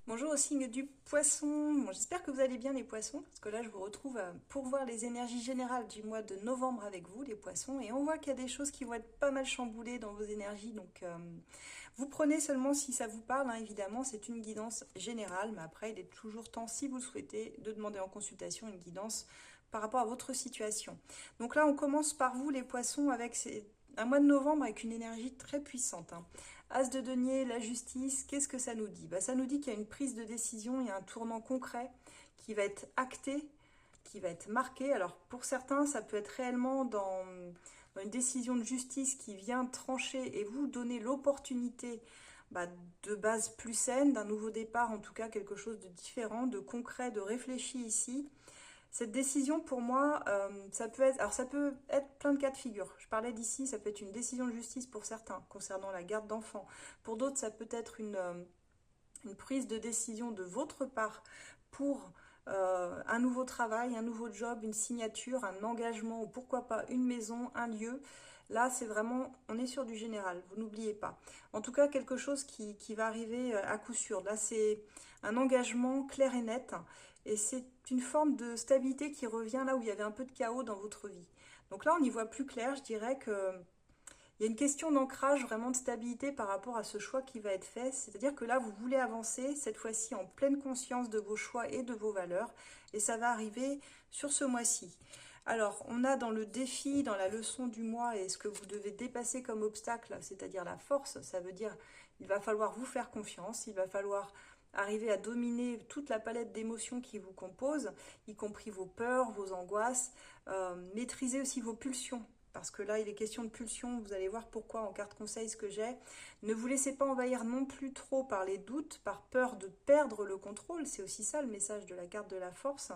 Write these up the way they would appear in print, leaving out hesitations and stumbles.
Bonjour au signe du poisson. Bon, j'espère que vous allez bien les poissons, parce que là je vous retrouve pour voir les énergies générales du mois de novembre avec vous les poissons, et on voit qu'il y a des choses qui vont être pas mal chamboulées dans vos énergies, donc vous prenez seulement si ça vous parle, hein, évidemment c'est une guidance générale, mais après il est toujours temps, si vous le souhaitez, de demander en consultation une guidance par rapport à votre situation. Donc là on commence par vous les poissons avec un mois de novembre avec une énergie très puissante, hein. As de denier, la justice, qu'est-ce que ça nous dit? Ça nous dit qu'il y a une prise de décision, il y a un tournant concret qui va être acté, qui va être marqué. Alors pour certains, ça peut être réellement dans une décision de justice qui vient trancher et vous donner l'opportunité de base plus saine, d'un nouveau départ, en tout cas quelque chose de différent, de concret, de réfléchi ici. Cette décision, pour moi, ça peut être plein de cas de figure. Je parlais d'ici, ça peut être une décision de justice pour certains concernant la garde d'enfants. Pour d'autres, ça peut être une prise de décision de votre part pour un nouveau travail, un nouveau job, une signature, un engagement ou pourquoi pas une maison, un lieu. Là, c'est vraiment, on est sur du général, vous n'oubliez pas. En tout cas, quelque chose qui va arriver à coup sûr. Là, c'est un engagement clair et net et c'est une forme de stabilité qui revient là où il y avait un peu de chaos dans votre vie. Donc là, on y voit plus clair, je dirais que il y a une question d'ancrage, vraiment de stabilité par rapport à ce choix qui va être fait. C'est-à-dire que là, vous voulez avancer, cette fois-ci en pleine conscience de vos choix et de vos valeurs. Et ça va arriver sur ce mois-ci. Alors, on a dans le défi, dans la leçon du mois, et ce que vous devez dépasser comme obstacle, c'est-à-dire la force, ça veut dire il va falloir vous faire confiance, il va falloir arriver à dominer toute la palette d'émotions qui vous composent, y compris vos peurs, vos angoisses, maîtriser aussi vos pulsions, parce que là il est question de pulsion, vous allez voir pourquoi en carte conseil ce que j'ai. Ne vous laissez pas envahir non plus trop par les doutes, par peur de perdre le contrôle, c'est aussi ça le message de la carte de la force,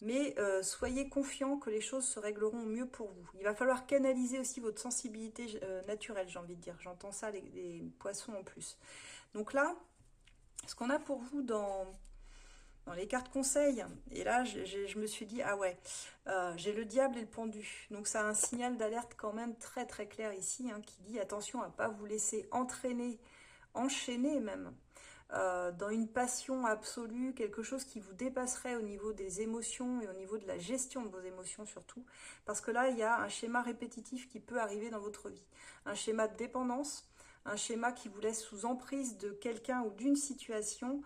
mais soyez confiants que les choses se régleront mieux pour vous. Il va falloir canaliser aussi votre sensibilité naturelle, j'ai envie de dire, j'entends ça les poissons en plus. Donc là, ce qu'on a pour vous dans les cartes conseils. Et là, je me suis dit, ah ouais, j'ai le diable et le pendu. Donc ça a un signal d'alerte quand même très très clair ici, hein, qui dit attention à ne pas vous laisser entraîner, enchaîner même, dans une passion absolue, quelque chose qui vous dépasserait au niveau des émotions et au niveau de la gestion de vos émotions surtout. Parce que là, il y a un schéma répétitif qui peut arriver dans votre vie. Un schéma de dépendance, un schéma qui vous laisse sous emprise de quelqu'un ou d'une situation,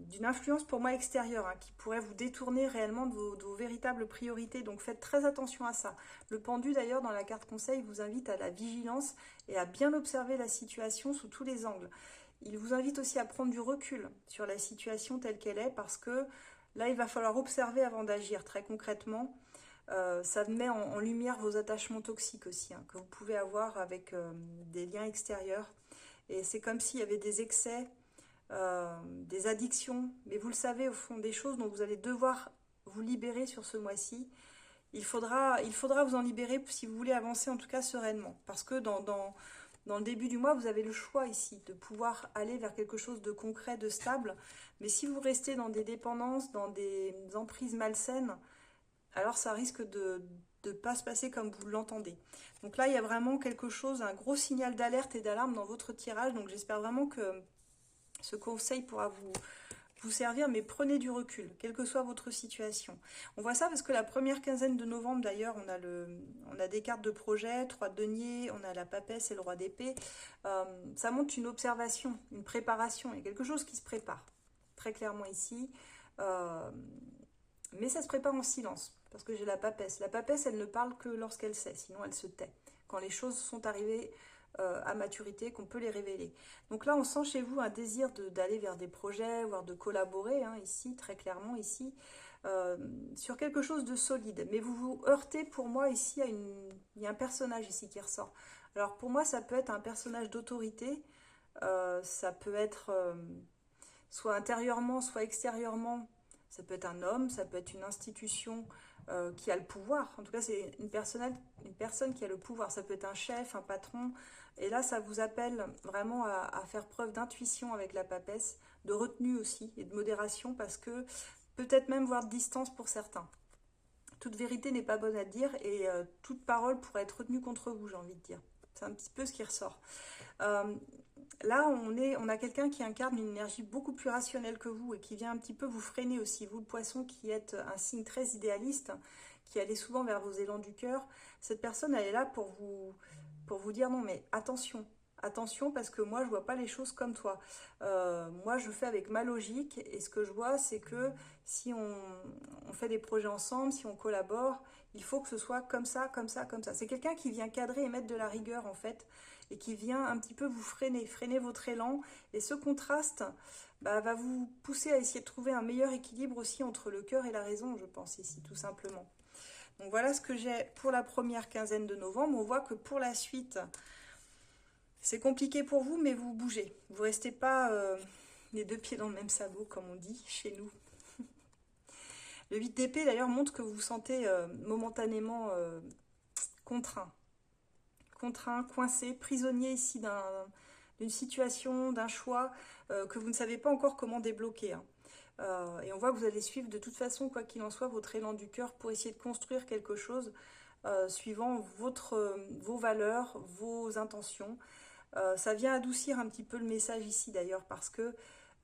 d'une influence pour moi extérieure, hein, qui pourrait vous détourner réellement de vos véritables priorités. Donc faites très attention à ça. Le pendu d'ailleurs dans la carte conseil vous invite à la vigilance et à bien observer la situation sous tous les angles. Il vous invite aussi à prendre du recul sur la situation telle qu'elle est parce que là il va falloir observer avant d'agir très concrètement. Ça met en lumière vos attachements toxiques aussi, hein, que vous pouvez avoir avec des liens extérieurs. Et c'est comme s'il y avait des excès, des addictions, mais vous le savez au fond, des choses dont vous allez devoir vous libérer sur ce mois-ci. Il faudra vous en libérer si vous voulez avancer en tout cas sereinement. Parce que dans le début du mois, vous avez le choix ici de pouvoir aller vers quelque chose de concret, de stable. Mais si vous restez dans des dépendances, dans des emprises malsaines, alors ça risque de ne pas se passer comme vous l'entendez. Donc là, il y a vraiment quelque chose, un gros signal d'alerte et d'alarme dans votre tirage. Donc j'espère vraiment que ce conseil pourra vous servir, mais prenez du recul, quelle que soit votre situation. On voit ça parce que la première quinzaine de novembre, d'ailleurs, on a des cartes de projet, 3 de denier, on a la papesse et le roi d'épée. Ça montre une observation, une préparation, il y a quelque chose qui se prépare, très clairement ici. Euh, mais ça se prépare en silence, parce que j'ai la papesse. La papesse, elle ne parle que lorsqu'elle sait, sinon elle se tait. Quand les choses sont arrivées à maturité, qu'on peut les révéler. Donc là, on sent chez vous un désir d'aller vers des projets, voire de collaborer, hein, ici, très clairement, ici, euh, sur quelque chose de solide. Mais vous vous heurtez, pour moi, ici, il y a un personnage ici qui ressort. Alors pour moi, ça peut être un personnage d'autorité, ça peut être soit intérieurement, soit extérieurement. Ça peut être un homme, ça peut être une institution qui a le pouvoir. En tout cas, c'est une personne qui a le pouvoir. Ça peut être un chef, un patron. Et là, ça vous appelle vraiment à faire preuve d'intuition avec la papesse, de retenue aussi et de modération parce que peut-être même voir de distance pour certains. Toute vérité n'est pas bonne à dire et toute parole pourrait être retenue contre vous, j'ai envie de dire. C'est un petit peu ce qui ressort. Euh, là, on a quelqu'un qui incarne une énergie beaucoup plus rationnelle que vous et qui vient un petit peu vous freiner aussi. Vous, le poisson, qui êtes un signe très idéaliste, qui allez souvent vers vos élans du cœur, cette personne, elle est là pour vous dire non, mais attention. Attention parce que moi je vois pas les choses comme toi. Moi je fais avec ma logique et ce que je vois c'est que si on fait des projets ensemble, si on collabore, il faut que ce soit comme ça, comme ça, comme ça. C'est quelqu'un qui vient cadrer et mettre de la rigueur en fait et qui vient un petit peu vous freiner votre élan. Et ce contraste va vous pousser à essayer de trouver un meilleur équilibre aussi entre le cœur et la raison, je pense ici tout simplement. Donc voilà ce que j'ai pour la première quinzaine de novembre. On voit que pour la suite, c'est compliqué pour vous, mais vous bougez. Vous restez pas les deux pieds dans le même sabot, comme on dit chez nous. Le 8 d'épée, d'ailleurs, montre que vous vous sentez momentanément contraint. Contraint, coincé, prisonnier ici d'une situation, d'un choix que vous ne savez pas encore comment débloquer. Hein. Et on voit que vous allez suivre de toute façon, quoi qu'il en soit, votre élan du cœur pour essayer de construire quelque chose suivant vos valeurs, vos intentions. Ça vient adoucir un petit peu le message ici d'ailleurs parce que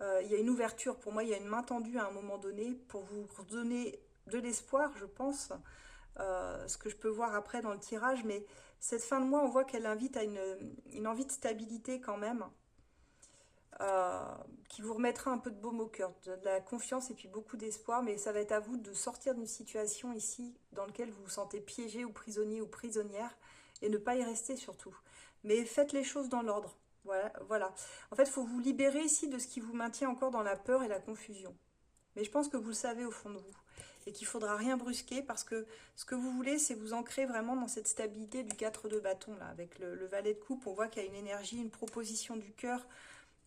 il y a une ouverture. Pour moi, il y a une main tendue à un moment donné pour vous donner de l'espoir, je pense. Ce que je peux voir après dans le tirage, mais cette fin de mois, on voit qu'elle invite à une envie de stabilité quand même, qui vous remettra un peu de baume au cœur, de la confiance et puis beaucoup d'espoir, mais ça va être à vous de sortir d'une situation ici dans laquelle vous vous sentez piégé ou prisonnier ou prisonnière et ne pas y rester surtout. Mais faites les choses dans l'ordre. Voilà, voilà. En fait, il faut vous libérer ici de ce qui vous maintient encore dans la peur et la confusion. Mais je pense que vous le savez au fond de vous et qu'il ne faudra rien brusquer parce que ce que vous voulez, c'est vous ancrer vraiment dans cette stabilité du 4 de bâton, là, avec le valet de coupe. On voit qu'il y a une énergie, une proposition du cœur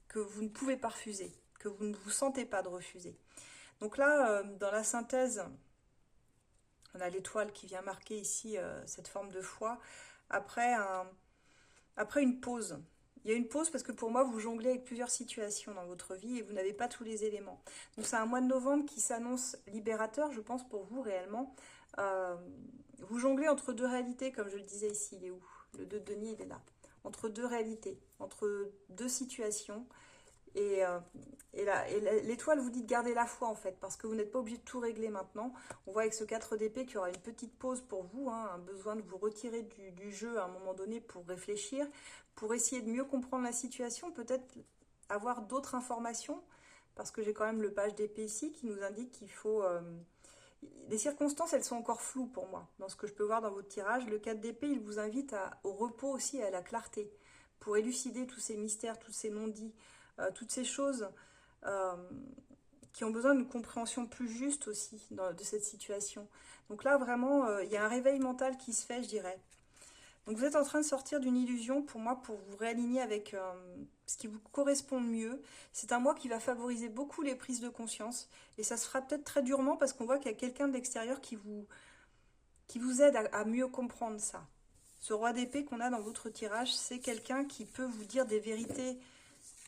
que vous ne pouvez pas refuser, que vous ne vous sentez pas de refuser. Donc là, dans la synthèse, on a l'étoile qui vient marquer ici cette forme de foi. Après, après une pause. Il y a une pause parce que pour moi, vous jonglez avec plusieurs situations dans votre vie et vous n'avez pas tous les éléments. Donc c'est un mois de novembre qui s'annonce libérateur, je pense, pour vous réellement. Vous jonglez entre deux réalités, comme je le disais ici. Il est où? Le 2 de denier, il est là. Entre deux réalités, entre deux situations. Et l'étoile vous dit de garder la foi en fait, parce que vous n'êtes pas obligé de tout régler maintenant. On voit avec ce 4 d'épée qu'il y aura une petite pause pour vous, hein, un besoin de vous retirer du jeu à un moment donné pour réfléchir, pour essayer de mieux comprendre la situation, peut-être avoir d'autres informations, parce que j'ai quand même le page d'épée ici qui nous indique qu'il faut... les circonstances, elles sont encore floues pour moi, dans ce que je peux voir dans votre tirage. Le 4 d'épée, il vous invite au repos aussi et à la clarté, pour élucider tous ces mystères, tous ces non-dits, toutes ces choses qui ont besoin d'une compréhension plus juste aussi de cette situation. Donc là, vraiment, il y a un réveil mental qui se fait, je dirais. Donc vous êtes en train de sortir d'une illusion, pour moi, pour vous réaligner avec ce qui vous correspond le mieux. C'est un mois qui va favoriser beaucoup les prises de conscience. Et ça se fera peut-être très durement parce qu'on voit qu'il y a quelqu'un de l'extérieur qui vous aide à mieux comprendre ça. Ce roi d'épée qu'on a dans votre tirage, c'est quelqu'un qui peut vous dire des vérités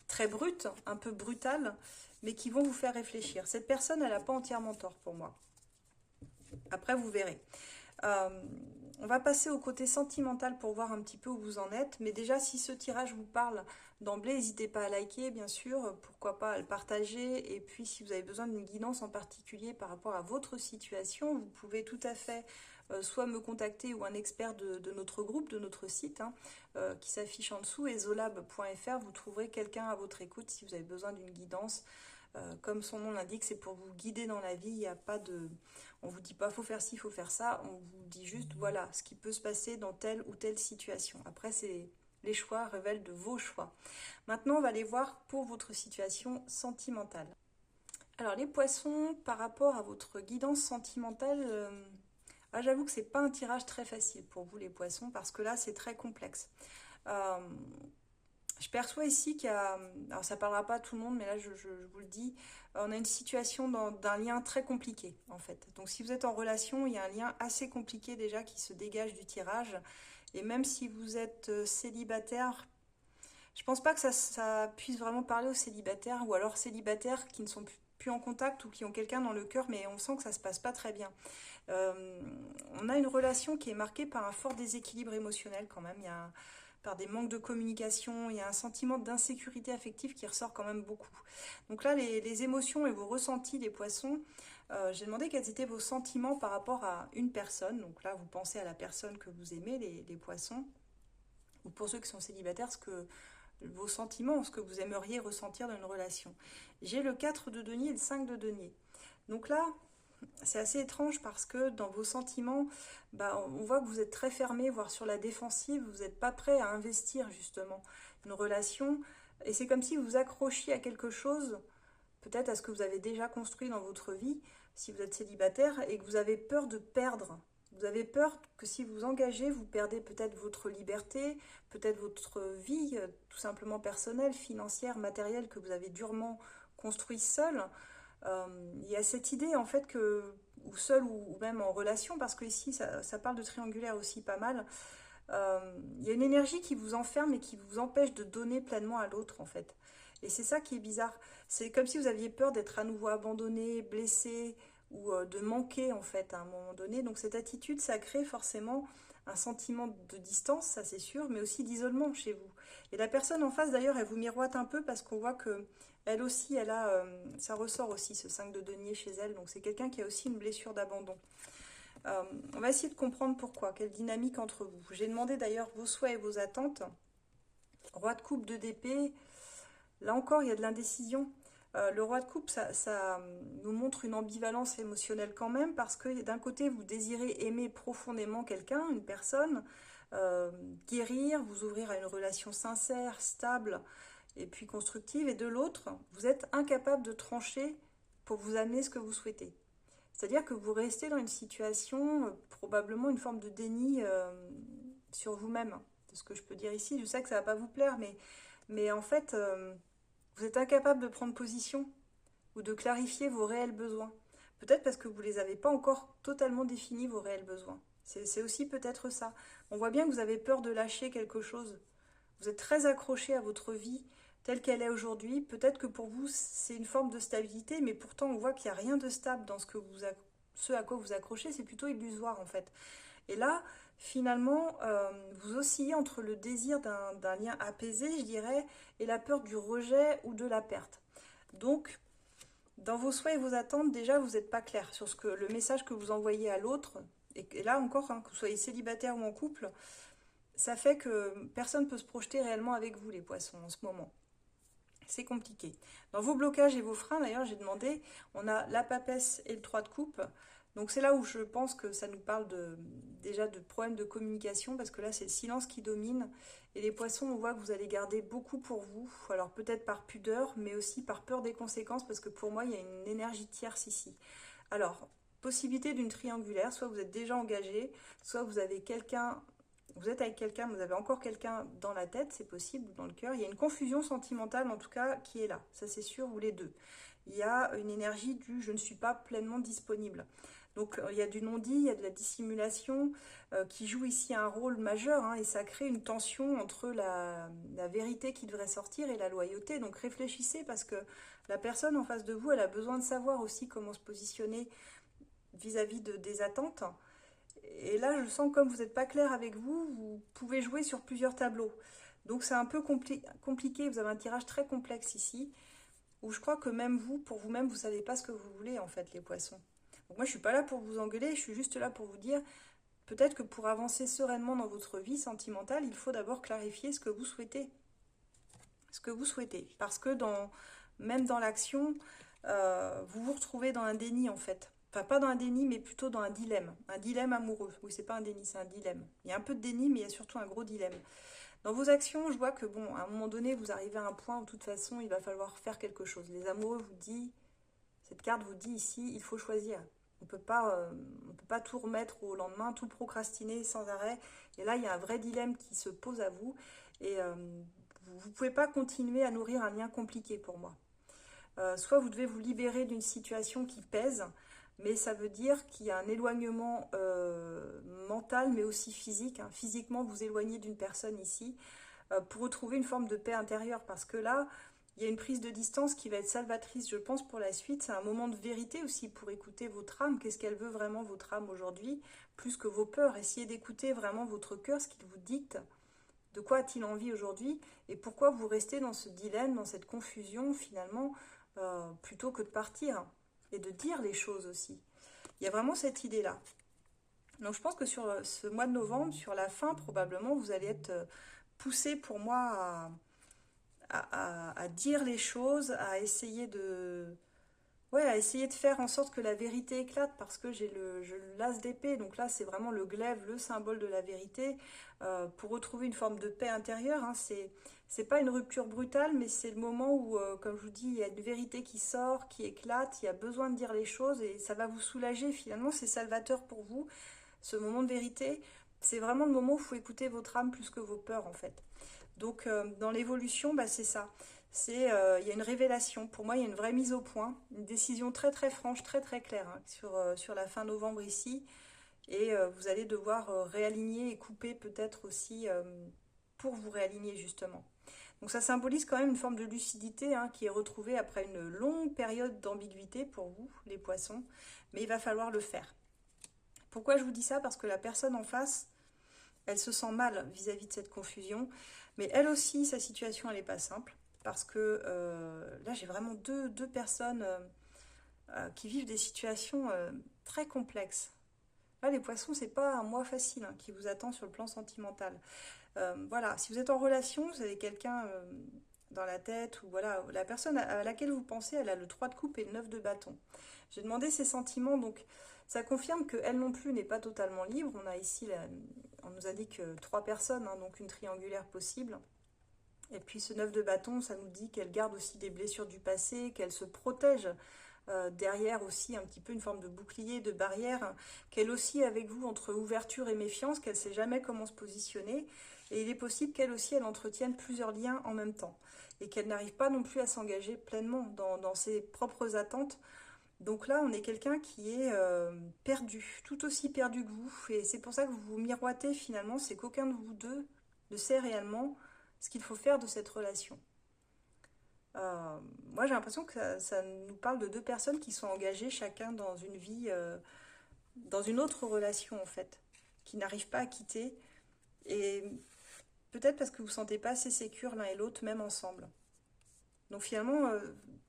très brutes, un peu brutales, mais qui vont vous faire réfléchir. Cette personne, elle n'a pas entièrement tort pour moi. Après, vous verrez. On va passer au côté sentimental pour voir un petit peu où vous en êtes. Mais déjà, si ce tirage vous parle d'emblée, n'hésitez pas à liker, bien sûr. Pourquoi pas à le partager. Et puis, si vous avez besoin d'une guidance en particulier par rapport à votre situation, vous pouvez tout à fait soit me contacter ou un expert de notre groupe, de notre site, hein, qui s'affiche en dessous, ezolab.fr. Vous trouverez quelqu'un à votre écoute si vous avez besoin d'une guidance. Comme son nom l'indique, c'est pour vous guider dans la vie. Il n'y a pas de... On ne vous dit pas faut faire ci, faut faire ça. On vous dit juste voilà ce qui peut se passer dans telle ou telle situation. Après, les choix révèlent de vos choix. Maintenant, on va aller voir pour votre situation sentimentale. Alors, les poissons, par rapport à votre guidance sentimentale, j'avoue que c'est pas un tirage très facile pour vous, les poissons, parce que là, c'est très complexe. Je perçois ici qu'il y a, alors ça ne parlera pas à tout le monde, mais là je vous le dis, on a une situation d'un lien très compliqué en fait. Donc si vous êtes en relation, il y a un lien assez compliqué déjà qui se dégage du tirage. Et même si vous êtes célibataire, je pense pas que ça puisse vraiment parler aux célibataires, ou alors célibataires qui ne sont plus en contact ou qui ont quelqu'un dans le cœur, mais on sent que ça se passe pas très bien. On a une relation qui est marquée par un fort déséquilibre émotionnel quand même. par des manques de communication. Il y a un sentiment d'insécurité affective qui ressort quand même beaucoup. Donc là, les émotions et vos ressentis, les poissons, j'ai demandé quels étaient vos sentiments par rapport à une personne. Donc là, vous pensez à la personne que vous aimez, les poissons. Ou pour ceux qui sont célibataires, vos sentiments, ce que vous aimeriez ressentir dans une relation. J'ai le 4 de denier et le 5 de denier. Donc là, c'est assez étrange parce que dans vos sentiments, on voit que vous êtes très fermé, voire sur la défensive, vous n'êtes pas prêt à investir justement une relation. Et c'est comme si vous accrochiez à quelque chose, peut-être à ce que vous avez déjà construit dans votre vie, si vous êtes célibataire, et que vous avez peur de perdre. Vous avez peur que si vous engagez, vous perdez peut-être votre liberté, peut-être votre vie, tout simplement personnelle, financière, matérielle, que vous avez durement construit seul. Il y a cette idée en fait que, ou seul ou même en relation, parce que ici ça parle de triangulaire aussi pas mal, il y a une énergie qui vous enferme et qui vous empêche de donner pleinement à l'autre en fait. Et c'est ça qui est bizarre. C'est comme si vous aviez peur d'être à nouveau abandonné, blessé ou de manquer en fait à un moment donné. Donc cette attitude, ça crée forcément un sentiment de distance, ça c'est sûr, mais aussi d'isolement chez vous. Et la personne en face d'ailleurs, elle vous miroite un peu parce qu'on voit que elle aussi, ça ressort aussi ce 5 de denier chez elle. Donc c'est quelqu'un qui a aussi une blessure d'abandon. On va essayer de comprendre pourquoi, quelle dynamique entre vous. J'ai demandé d'ailleurs vos souhaits et vos attentes. Roi de coupe, 2 d'épée. Là encore, il y a de l'indécision. Le roi de coupe, ça nous montre une ambivalence émotionnelle quand même, parce que d'un côté, vous désirez aimer profondément quelqu'un, une personne, guérir, vous ouvrir à une relation sincère, stable et puis constructive, et de l'autre, vous êtes incapable de trancher pour vous amener ce que vous souhaitez. C'est-à-dire que vous restez dans une situation, probablement une forme de déni sur vous-même. C'est ce que je peux dire ici. Je sais que ça ne va pas vous plaire, mais en fait, vous êtes incapable de prendre position ou de clarifier vos réels besoins. Peut-être parce que vous ne les avez pas encore totalement définis, vos réels besoins. C'est aussi peut-être ça. On voit bien que vous avez peur de lâcher quelque chose. Vous êtes très accroché à votre vie telle qu'elle est aujourd'hui. Peut-être que pour vous, c'est une forme de stabilité, mais pourtant, on voit qu'il n'y a rien de stable dans ce à quoi vous accrochez. C'est plutôt illusoire, en fait. Et là, finalement, vous oscillez entre le désir d'un lien apaisé, je dirais, et la peur du rejet ou de la perte. Donc, dans vos souhaits et vos attentes, déjà, vous n'êtes pas clair sur le message que vous envoyez à l'autre. Et là encore, que vous soyez célibataire ou en couple, ça fait que personne ne peut se projeter réellement avec vous, les poissons, en ce moment. C'est compliqué. Dans vos blocages et vos freins, d'ailleurs, j'ai demandé, on a la papesse et le 3 de coupe. Donc c'est là où je pense que ça nous parle déjà de problèmes de communication, parce que là, c'est le silence qui domine. Et les poissons, on voit que vous allez garder beaucoup pour vous. Alors peut-être par pudeur, mais aussi par peur des conséquences, parce que pour moi, il y a une énergie tierce ici. Alors, possibilité d'une triangulaire, soit vous êtes déjà engagé, soit vous avez quelqu'un... Vous êtes avec quelqu'un, vous avez encore quelqu'un dans la tête, c'est possible, ou dans le cœur. Il y a une confusion sentimentale, en tout cas, qui est là. Ça, c'est sûr, ou les deux. Il y a une énergie du « je ne suis pas pleinement disponible ». Donc, il y a du non-dit, il y a de la dissimulation qui joue ici un rôle majeur. Et ça crée une tension entre la vérité qui devrait sortir et la loyauté. Donc, réfléchissez parce que la personne en face de vous, elle a besoin de savoir aussi comment se positionner vis-à-vis des attentes. Et là, je sens comme vous n'êtes pas clair avec vous, vous pouvez jouer sur plusieurs tableaux. Donc c'est un peu compliqué, vous avez un tirage très complexe ici, où je crois que même vous, pour vous-même, vous ne savez pas ce que vous voulez en fait, les poissons. Donc moi, je ne suis pas là pour vous engueuler, je suis juste là pour vous dire, peut-être que pour avancer sereinement dans votre vie sentimentale, il faut d'abord clarifier ce que vous souhaitez. Ce que vous souhaitez. Parce que même dans l'action, vous vous retrouvez dans un déni en fait. Enfin, pas dans un déni, mais plutôt dans un dilemme amoureux. Oui, c'est pas un déni, c'est un dilemme. Il y a un peu de déni, mais il y a surtout un gros dilemme. Dans vos actions, je vois que, bon, à un moment donné, vous arrivez à un point où, de toute façon, il va falloir faire quelque chose. Les amoureux vous disent, cette carte vous dit ici, il faut choisir. On peut pas tout remettre au lendemain, tout procrastiner sans arrêt. Et là, il y a un vrai dilemme qui se pose à vous. Et vous ne pouvez pas continuer à nourrir un lien compliqué pour moi. Soit vous devez vous libérer d'une situation qui pèse, mais ça veut dire qu'il y a un éloignement mental, mais aussi physique. Physiquement, vous éloignez d'une personne ici pour retrouver une forme de paix intérieure. Parce que là, il y a une prise de distance qui va être salvatrice, je pense, pour la suite. C'est un moment de vérité aussi pour écouter votre âme. Qu'est-ce qu'elle veut vraiment, votre âme, aujourd'hui, plus que vos peurs. Essayez d'écouter vraiment votre cœur, ce qu'il vous dicte. De quoi a-t-il envie aujourd'hui? Et pourquoi vous restez dans ce dilemme, dans cette confusion finalement, plutôt que de partir et de dire les choses aussi. Il y a vraiment cette idée-là. Donc je pense que sur ce mois de novembre, sur la fin probablement, vous allez être poussé pour moi à dire les choses, à essayer de... Ouais, à essayer de faire en sorte que la vérité éclate, parce que j'ai le l'as d'épée, donc là c'est vraiment le glaive, le symbole de la vérité, pour retrouver une forme de paix intérieure. Hein. C'est pas une rupture brutale, mais c'est le moment où, comme je vous dis, il y a une vérité qui sort, qui éclate, il y a besoin de dire les choses, et ça va vous soulager finalement, c'est salvateur pour vous, ce moment de vérité. C'est vraiment le moment où il faut écouter votre âme plus que vos peurs en fait. Donc dans l'évolution, bah, c'est ça. Il y a une révélation. Pour moi, il y a une vraie mise au point, une décision très très franche, très très claire hein, sur la fin novembre ici. Et vous allez devoir réaligner et couper peut-être aussi pour vous réaligner justement. Donc ça symbolise quand même une forme de lucidité hein, qui est retrouvée après une longue période d'ambiguïté pour vous, les poissons. Mais il va falloir le faire. Pourquoi je vous dis ça? Parce que la personne en face, elle se sent mal vis-à-vis de cette confusion. Mais elle aussi, sa situation, elle n'est pas simple. Parce que là, j'ai vraiment deux personnes qui vivent des situations très complexes. Là, les poissons, c'est pas un mois facile hein, qui vous attend sur le plan sentimental. Voilà, si vous êtes en relation, vous avez quelqu'un dans la tête, ou voilà, la personne à laquelle vous pensez, elle a le 3 de coupe et le 9 de bâton. J'ai demandé ses sentiments, donc ça confirme qu'elle non plus n'est pas totalement libre. On a ici, on nous a dit que 3 personnes, hein, donc une triangulaire possible. Et puis ce 9 de bâton, ça nous dit qu'elle garde aussi des blessures du passé, qu'elle se protège derrière aussi un petit peu une forme de bouclier, de barrière, qu'elle aussi avec vous entre ouverture et méfiance, qu'elle ne sait jamais comment se positionner. Et il est possible qu'elle aussi, elle entretienne plusieurs liens en même temps. Et qu'elle n'arrive pas non plus à s'engager pleinement dans ses propres attentes. Donc là, on est quelqu'un qui est perdu, tout aussi perdu que vous. Et c'est pour ça que vous vous miroitez finalement, c'est qu'aucun de vous deux ne sait réellement ce qu'il faut faire de cette relation. Moi, j'ai l'impression que ça nous parle de 2 personnes qui sont engagées chacun dans une vie, dans une autre relation en fait, qui n'arrivent pas à quitter. Et peut-être parce que vous ne vous sentez pas assez sécure l'un et l'autre, même ensemble. Donc finalement,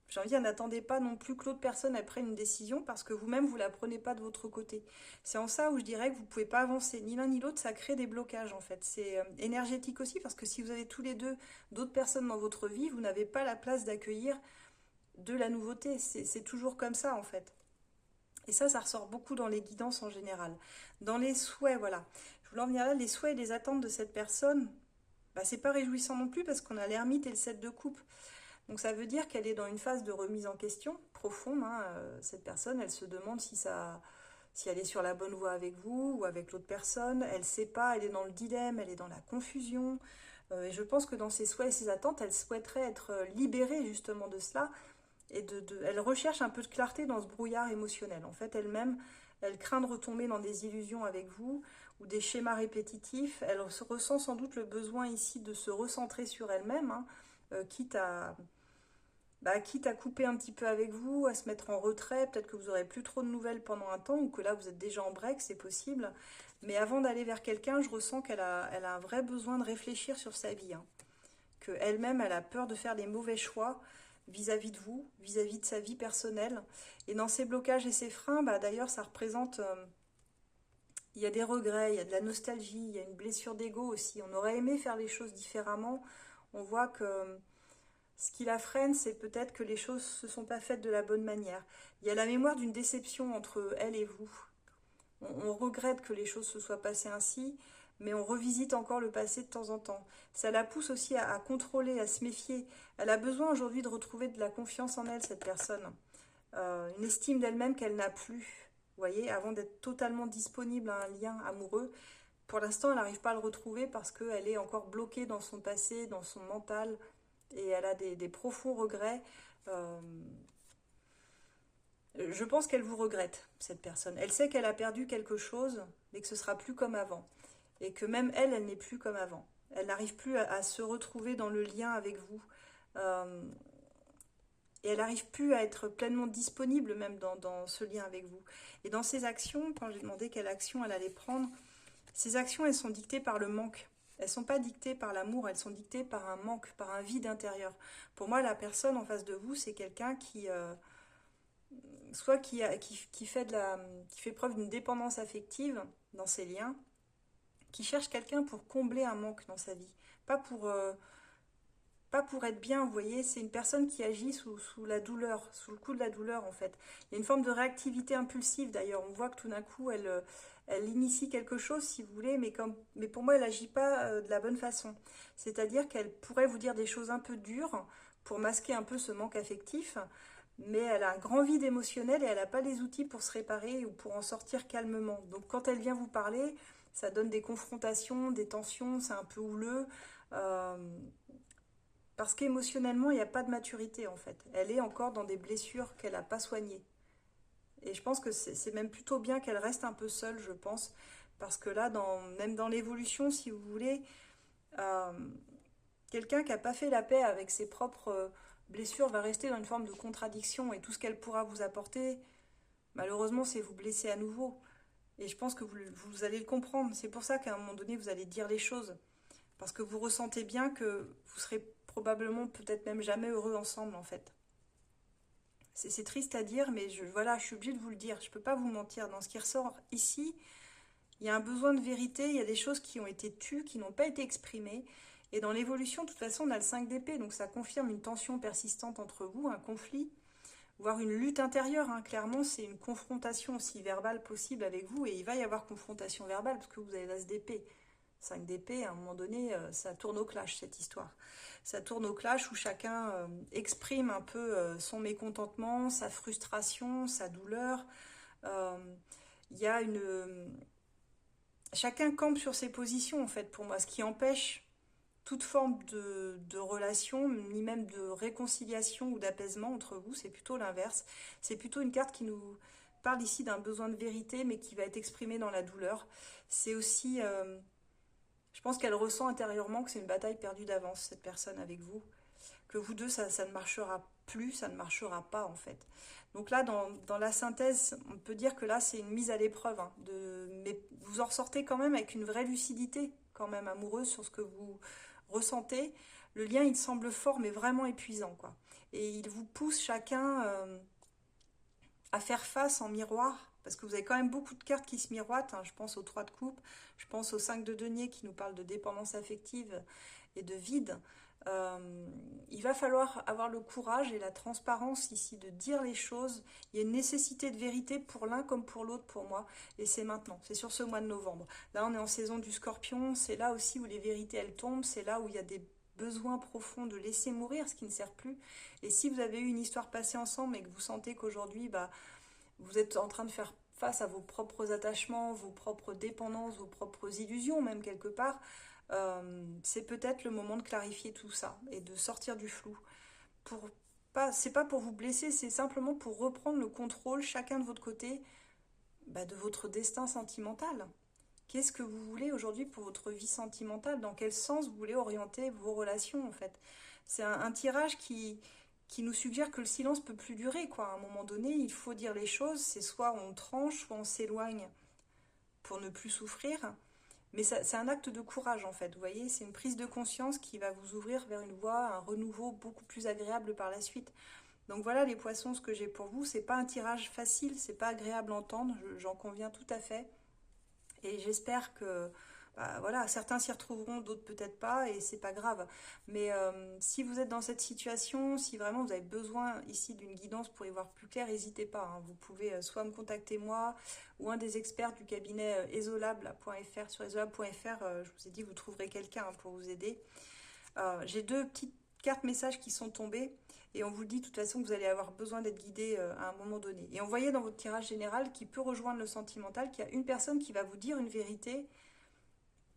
j'ai envie de dire, n'attendez pas non plus que l'autre personne elle prenne une décision parce que vous-même, vous ne la prenez pas de votre côté. C'est en ça où je dirais que vous ne pouvez pas avancer ni l'un ni l'autre, ça crée des blocages en fait. C'est énergétique aussi parce que si vous avez tous les deux d'autres personnes dans votre vie, vous n'avez pas la place d'accueillir de la nouveauté. C'est toujours comme ça en fait. Et ça ressort beaucoup dans les guidances en général. Dans les souhaits, voilà. Je voulais en venir là, les souhaits et les attentes de cette personne, bah, c'est pas réjouissant non plus parce qu'on a l'ermite et le 7 de coupe. Donc ça veut dire qu'elle est dans une phase de remise en question profonde. Hein. Cette personne, elle se demande si elle est sur la bonne voie avec vous ou avec l'autre personne. Elle ne sait pas, elle est dans le dilemme, elle est dans la confusion. Et je pense que dans ses souhaits et ses attentes, elle souhaiterait être libérée justement de cela. Et elle recherche un peu de clarté dans ce brouillard émotionnel. En fait, elle-même, elle craint de retomber dans des illusions avec vous ou des schémas répétitifs. Elle ressent sans doute le besoin ici de se recentrer sur elle-même, hein, quitte à couper un petit peu avec vous, à se mettre en retrait. Peut-être que vous n'aurez plus trop de nouvelles pendant un temps ou que là, vous êtes déjà en break, c'est possible. Mais avant d'aller vers quelqu'un, je ressens qu'elle a un vrai besoin de réfléchir sur sa vie. Hein. Qu'elle-même, elle a peur de faire des mauvais choix vis-à-vis de vous, vis-à-vis de sa vie personnelle. Et dans ces blocages et ces freins, bah, d'ailleurs, ça représente... il y a des regrets, il y a de la nostalgie, il y a une blessure d'ego aussi. On aurait aimé faire les choses différemment. On voit que ce qui la freine, c'est peut-être que les choses ne se sont pas faites de la bonne manière. Il y a la mémoire d'une déception entre elle et vous. On regrette que les choses se soient passées ainsi, mais on revisite encore le passé de temps en temps. Ça la pousse aussi à contrôler, à se méfier. Elle a besoin aujourd'hui de retrouver de la confiance en elle, cette personne. Une estime d'elle-même qu'elle n'a plus. Vous voyez, avant d'être totalement disponible à un lien amoureux, pour l'instant, elle n'arrive pas à le retrouver parce qu'elle est encore bloquée dans son passé, dans son mental, et elle a des profonds regrets. Je pense qu'elle vous regrette, cette personne. Elle sait qu'elle a perdu quelque chose, mais que ce sera plus comme avant. Et que même elle n'est plus comme avant. Elle n'arrive plus à se retrouver dans le lien avec vous. Et elle n'arrive plus à être pleinement disponible même dans ce lien avec vous. Et dans ses actions, quand j'ai demandé quelle action elle allait prendre, ces actions, elles sont dictées par le manque. elles sont pas dictées par l'amour, elles sont dictées par un manque, par un vide intérieur. Pour moi, la personne en face de vous, c'est quelqu'un qui, soit qui fait qui fait preuve d'une dépendance affective dans ses liens, qui cherche quelqu'un pour combler un manque dans sa vie, pas pour, pas pour être bien, vous voyez, c'est une personne qui agit sous la douleur, sous le coup de la douleur en fait. Il y a une forme de réactivité impulsive d'ailleurs, on voit que tout d'un coup elle initie quelque chose si vous voulez, mais pour moi elle n'agit pas de la bonne façon. C'est-à-dire qu'elle pourrait vous dire des choses un peu dures pour masquer un peu ce manque affectif, mais elle a un grand vide émotionnel et elle n'a pas les outils pour se réparer ou pour en sortir calmement. Donc quand elle vient vous parler, ça donne des confrontations, des tensions, c'est un peu houleux. Euh, Parce qu'émotionnellement, il n'y a pas de maturité en fait. Elle est encore dans des blessures qu'elle n'a pas soignées. Et je pense que c'est même plutôt bien qu'elle reste un peu seule, je pense. Parce que là, même dans l'évolution, si vous voulez, euh, quelqu'un qui n'a pas fait la paix avec ses propres blessures va rester dans une forme de contradiction. Et tout ce qu'elle pourra vous apporter, malheureusement, c'est vous blesser à nouveau. Et je pense que vous allez le comprendre. C'est pour ça qu'à un moment donné, vous allez dire les choses. Parce que vous ressentez bien que vous serez probablement peut-être même jamais heureux ensemble en fait. C'est triste à dire, mais voilà, je suis obligée de vous le dire. Je ne peux pas vous mentir. Dans ce qui ressort ici, il y a un besoin de vérité, il y a des choses qui ont été tues, qui n'ont pas été exprimées. Et dans l'évolution, de toute façon, on a le 5 d'épée, donc ça confirme une tension persistante entre vous, un conflit, voire une lutte intérieure. Hein. Clairement, c'est une confrontation aussi verbale possible avec vous, et il va y avoir confrontation verbale, parce que vous avez l'as d'épée. 5 d'épée, à un moment donné, ça tourne au clash, cette histoire. Ça tourne au clash où chacun exprime un peu son mécontentement, sa frustration, sa douleur. Euh, Il y a chacun campe sur ses positions, en fait, pour moi, ce qui empêche toute forme de relation, ni même de réconciliation ou d'apaisement entre vous. C'est plutôt l'inverse. C'est plutôt une carte qui nous parle ici d'un besoin de vérité, mais qui va être exprimé dans la douleur. C'est aussi... je pense qu'elle ressent intérieurement que c'est une bataille perdue d'avance, cette personne avec vous. Que vous deux, ça ne marchera plus, ça ne marchera pas en fait. Donc là, dans la synthèse, on peut dire que là, c'est une mise à l'épreuve. Hein, mais vous en ressortez quand même avec une vraie lucidité, quand même amoureuse sur ce que vous ressentez. Le lien, il semble fort, mais vraiment épuisant, quoi. Et il vous pousse chacun à faire face en miroir, parce que vous avez quand même beaucoup de cartes qui se miroitent. Hein. Je pense aux 3 de coupe, je pense aux 5 de denier qui nous parlent de dépendance affective et de vide. Il va falloir avoir le courage et la transparence ici de dire les choses. Il y a une nécessité de vérité pour l'un comme pour l'autre pour moi. Et c'est maintenant, c'est sur ce mois de novembre. Là, on est en saison du scorpion. C'est là aussi où les vérités, elles tombent. C'est là où il y a des besoins profonds de laisser mourir ce qui ne sert plus. Et si vous avez eu une histoire passée ensemble et que vous sentez qu'aujourd'hui, vous êtes en train de faire face à vos propres attachements, vos propres dépendances, vos propres illusions même quelque part, c'est peut-être le moment de clarifier tout ça et de sortir du flou. C'est pas pour vous blesser, c'est simplement pour reprendre le contrôle chacun de votre côté de votre destin sentimental. Qu'est-ce que vous voulez aujourd'hui pour votre vie sentimentale? Dans quel sens vous voulez orienter vos relations en fait? C'est un tirage qui nous suggère que le silence peut plus durer, quoi. À un moment donné, il faut dire les choses. C'est soit on tranche, soit on s'éloigne pour ne plus souffrir. Mais c'est un acte de courage, en fait. Vous voyez, c'est une prise de conscience qui va vous ouvrir vers une voie, un renouveau beaucoup plus agréable par la suite. Donc voilà, les poissons, ce que j'ai pour vous, c'est pas un tirage facile, c'est pas agréable à entendre, j'en conviens tout à fait. Et j'espère que voilà, certains s'y retrouveront, d'autres peut-être pas, et c'est pas grave. Mais si vous êtes dans cette situation, si vraiment vous avez besoin ici d'une guidance pour y voir plus clair, n'hésitez pas. Hein. Vous pouvez soit me contacter moi ou un des experts du cabinet esolab.fr. Sur esolab.fr, je vous ai dit, vous trouverez quelqu'un pour vous aider. J'ai 2 petites cartes messages qui sont tombées. Et on vous dit de toute façon que vous allez avoir besoin d'être guidé à un moment donné. Et on voyait dans votre tirage général qui peut rejoindre le sentimental qu'il y a une personne qui va vous dire une vérité.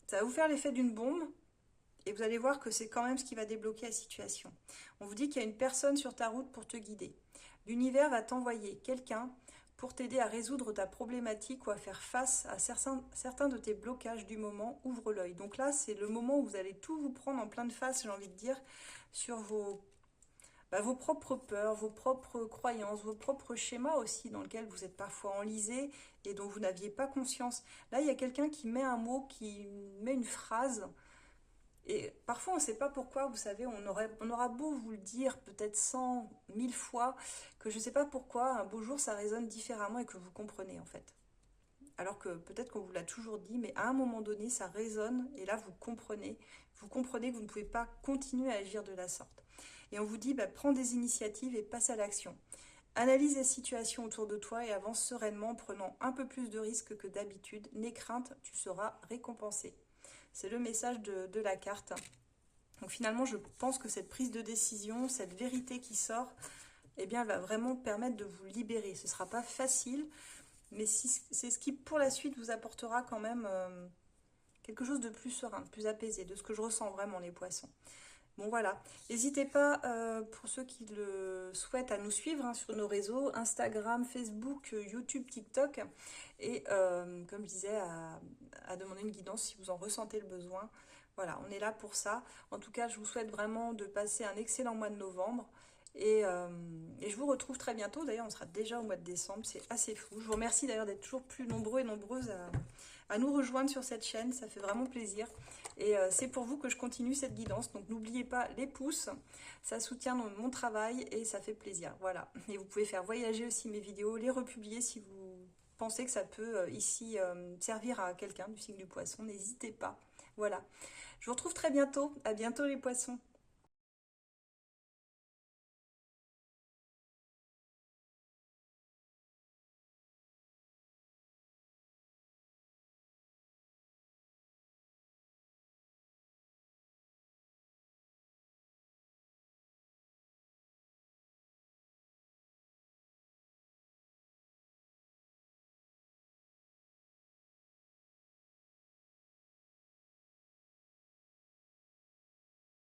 Ça va vous faire l'effet d'une bombe. Et vous allez voir que c'est quand même ce qui va débloquer la situation. On vous dit qu'il y a une personne sur ta route pour te guider. L'univers va t'envoyer quelqu'un pour t'aider à résoudre ta problématique ou à faire face à certains de tes blocages du moment. Ouvre l'œil. Donc là, c'est le moment où vous allez tout vous prendre en pleine face, j'ai envie de dire, sur vos propres peurs, vos propres croyances, vos propres schémas aussi dans lesquels vous êtes parfois enlisés et dont vous n'aviez pas conscience. Là, il y a quelqu'un qui met un mot, qui met une phrase Et parfois, on ne sait pas pourquoi, vous savez, on aura beau vous le dire peut-être 100, 1000 fois, que je ne sais pas pourquoi, un beau jour, ça résonne différemment et que vous comprenez en fait. Alors que peut-être qu'on vous l'a toujours dit, mais à un moment donné, ça résonne et là, vous comprenez que vous ne pouvez pas continuer à agir de la sorte. Et on vous dit, bah, prends des initiatives et passe à l'action. Analyse la situation autour de toi et avance sereinement en prenant un peu plus de risques que d'habitude. N'aie crainte, tu seras récompensé. C'est le message de la carte. Donc finalement, je pense que cette prise de décision, cette vérité qui sort, eh bien, elle va vraiment permettre de vous libérer. Ce ne sera pas facile, mais c'est ce qui, pour la suite, vous apportera quand même quelque chose de plus serein, de plus apaisé, de ce que je ressens vraiment, les poissons. Bon voilà, n'hésitez pas pour ceux qui le souhaitent à nous suivre hein, sur nos réseaux, Instagram, Facebook, YouTube, TikTok. Et comme je disais, à demander une guidance si vous en ressentez le besoin. Voilà, on est là pour ça. En tout cas, je vous souhaite vraiment de passer un excellent mois de novembre. Et je vous retrouve très bientôt. D'ailleurs, on sera déjà au mois de décembre. C'est assez fou. Je vous remercie d'ailleurs d'être toujours plus nombreux et nombreuses à nous rejoindre sur cette chaîne. Ça fait vraiment plaisir. Et c'est pour vous que je continue cette guidance. Donc n'oubliez pas les pouces. Ça soutient mon travail et ça fait plaisir. Voilà. Et vous pouvez faire voyager aussi mes vidéos, les republier si vous pensez que ça peut ici servir à quelqu'un du signe du poisson. N'hésitez pas. Voilà. Je vous retrouve très bientôt. À bientôt les poissons.